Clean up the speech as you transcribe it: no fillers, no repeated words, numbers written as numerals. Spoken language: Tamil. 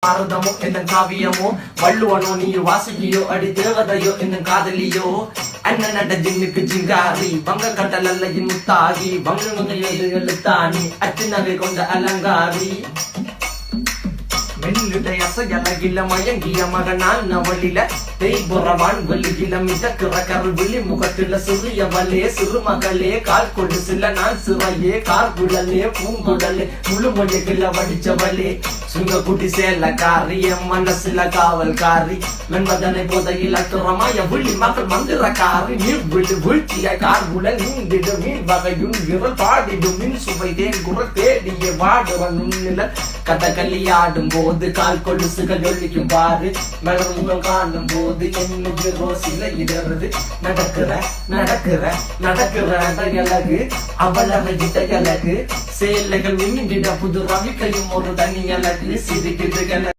பாரதமோ என்ன காவியமோ வள்ளுவனோ நீ வாசுகியோ அடி தேவதையோ என்ன காதலியோ அண்ணன் நட ஜின்னுக்கு ஜிங்காரி வங்க கடலல்ல முத்தாகி வங்க எழுத்தாணி அச்சு நகை கொண்ட அலங்காரி மெல்லுடைய அசையலகில மயங்கிய மகனால் நவளில தேய்புறவான் வெளியில மிதக்கிற கருவிழி முகத்தில சிறியவளே சிறுமகளே கால் கொடு சில நான் சிறையே கார்குழலே பூங்குடலே முழுமொழிகள வடிச்சவளே சுங்க குட்டி சேலக்காரி என் மனசுல காவல்காரி மென்பதனை போதையில் அத்துறமாய விழி மக்கள் மந்திரக்காரி நீர் விழி வீழ்ச்சிய கார்குழல் நீந்திடு மீன் வகையும் விரல் பாடிடும் மின் சுவை தேன் குரல் தேடிய வாடுவன் நுண்ணில கதகளியாடும் போது கால் கொலுசுகள் ஒழிக்கும் பாரு மலர்முகம் காணும் போது என்னுடைய ரோசில இடறது நடக்கிற அழகு அவளகிட்ட அழகு சேலைகள் மின்னிட புது ரவிக்கையும் ஒரு தனி அழகு சிரிக்குது